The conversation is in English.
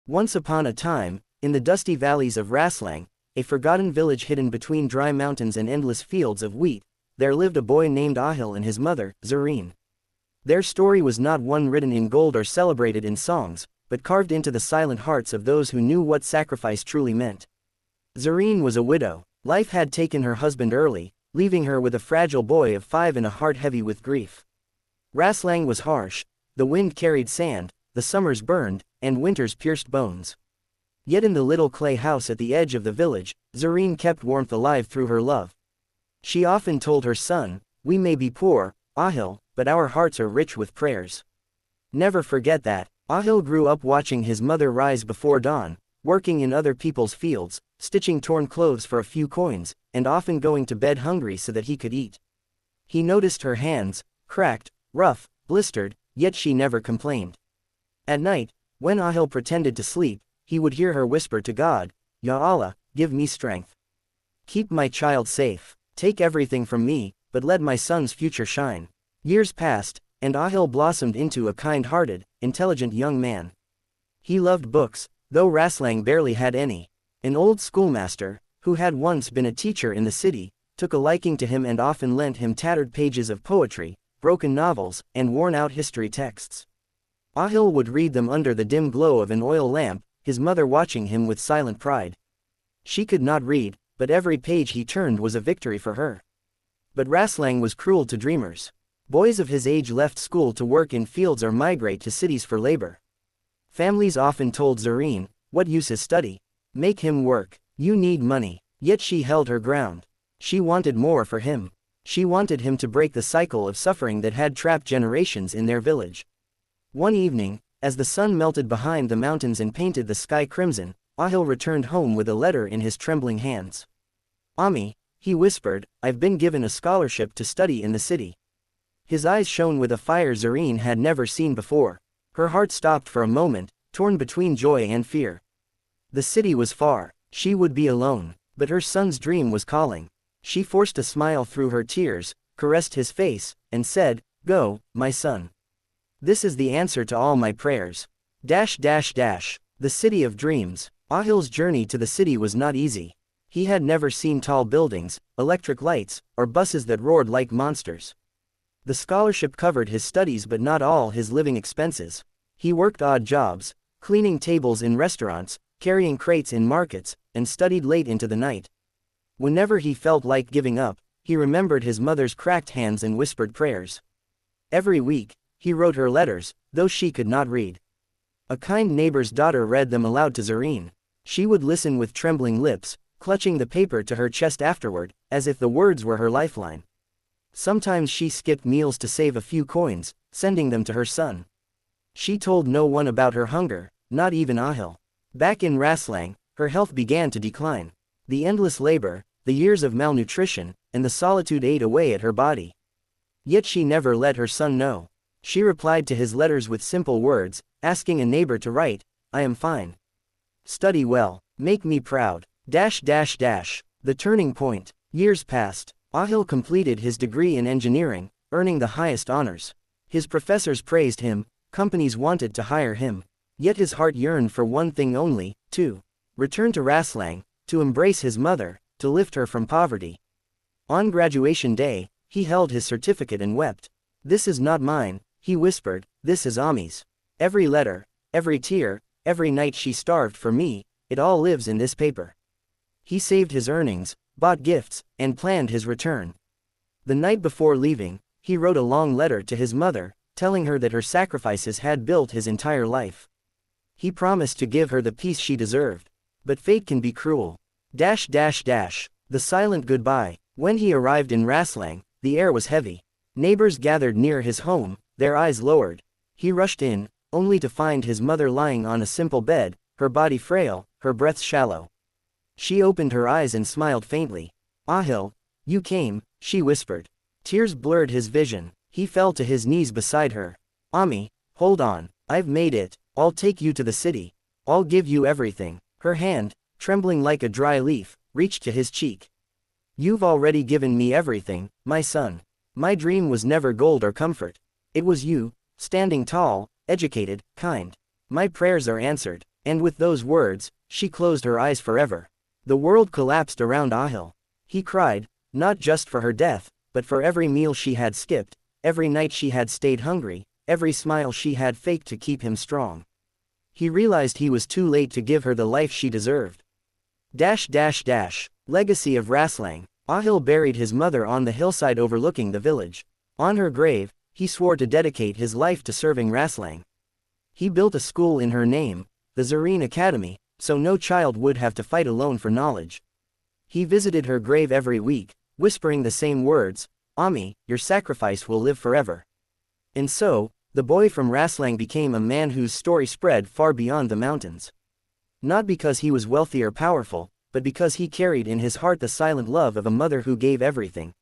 Once upon a time, in the dusty valleys of Raslang, a forgotten village hidden between dry mountains and endless fields of wheat, there lived a boy named Aahil and his mother, Zareen. Their story was not one written in gold or celebrated in songs, but carved into the silent hearts of those who knew what sacrifice truly meant. Zareen was a widow. Life had taken her husband early, leaving her with a fragile boy of 5 and a heart heavy with grief. Raslang was harsh. The wind carried sand, the summers burned, and winters pierced bones. Yet in the little clay house at the edge of the village, Zareen kept warmth alive through her love. She often told her son, "We may be poor, Aahil, but our hearts are rich with prayers." Never forget that. Aahil grew up watching his mother rise before dawn, working in other people's fields, stitching torn clothes for a few coins, and often going to bed hungry so that he could eat. He noticed her hands, cracked, rough, blistered, yet she never complained. At night, when Aahil pretended to sleep, he would hear her whisper to God, "Ya Allah, give me strength. Keep my child safe. Take everything from me, but let my son's future shine." Years passed, and Aahil blossomed into a kind-hearted, intelligent young man. He loved books, though Raslang barely had any. An old schoolmaster, who had once been a teacher in the city, took a liking to him and often lent him tattered pages of poetry, broken novels, and worn-out history texts. Aahil would read them under the dim glow of an oil lamp, his mother watching him with silent pride. She could not read, but every page he turned was a victory for her. But Raslang was cruel to dreamers. Boys of his age left school to work in fields or migrate to cities for labor. Families often told Zareen, "What use is study? Make him work. You need money." Yet she held her ground. She wanted more for him. She wanted him to break the cycle of suffering that had trapped generations in their village. One evening, as the sun melted behind the mountains and painted the sky crimson, Aahil returned home with a letter in his trembling hands. "Ami," he whispered, "I've been given a scholarship to study in the city." His eyes shone with a fire Zareen had never seen before. Her heart stopped for a moment, torn between joy and fear. The city was far. She would be alone, but her son's dream was calling. She forced a smile through her tears, caressed his face, and said, "Go, my son. This is the answer to all my prayers." The city of dreams. Aahil's journey to the city was not easy. He had never seen tall buildings, electric lights, or buses that roared like monsters. The scholarship covered his studies but not all his living expenses. He worked odd jobs, cleaning tables in restaurants, carrying crates in markets, and studied late into the night. Whenever he felt like giving up, he remembered his mother's cracked hands and whispered prayers. Every week, he wrote her letters, though she could not read. A kind neighbor's daughter read them aloud to Zareen. She would listen with trembling lips, clutching the paper to her chest afterward, as if the words were her lifeline. Sometimes she skipped meals to save a few coins, sending them to her son. She told no one about her hunger, not even Aahil. Back in Raslang, her health began to decline. The endless labor, the years of malnutrition, and the solitude ate away at her body. Yet she never let her son know. She replied to his letters with simple words, asking a neighbor to write, "I am fine. Study well. Make me proud." The turning point. Years passed. Aahil completed his degree in engineering, earning the highest honors. His professors praised him, companies wanted to hire him. Yet his heart yearned for one thing only, to return to Raslang, to embrace his mother, to lift her from poverty. On graduation day, he held his certificate and wept. "This is not mine," he whispered, "this is Ami's. Every letter, every tear, every night she starved for me, it all lives in this paper." He saved his earnings, bought gifts, and planned his return. The night before leaving, he wrote a long letter to his mother, telling her that her sacrifices had built his entire life. He promised to give her the peace she deserved. But fate can be cruel. The silent goodbye. When he arrived in Raslang, the air was heavy. Neighbors gathered near his home, their eyes lowered. He rushed in, only to find his mother lying on a simple bed, her body frail, her breath shallow. She opened her eyes and smiled faintly. "Aahil, you came," she whispered. Tears blurred his vision. He fell to his knees beside her. "Ami, hold on, I've made it. I'll take you to the city. I'll give you everything." Her hand, trembling like a dry leaf, reached to his cheek. "You've already given me everything, my son. My dream was never gold or comfort. It was you, standing tall, educated, kind. My prayers are answered. And with those words, she closed her eyes forever. The world collapsed around Aahil. He cried, not just for her death, but for every meal she had skipped, every night she had stayed hungry, every smile she had faked to keep him strong. He realized he was too late to give her the life she deserved. Legacy of Raslang. Aahil buried his mother on the hillside overlooking the village. On her grave, he swore to dedicate his life to serving Raslang. He built a school in her name, the Zareen Academy, so no child would have to fight alone for knowledge. He visited her grave every week, whispering the same words, "Ami, your sacrifice will live forever." And so, the boy from Raslang became a man whose story spread far beyond the mountains. Not because he was wealthy or powerful, but because he carried in his heart the silent love of a mother who gave everything.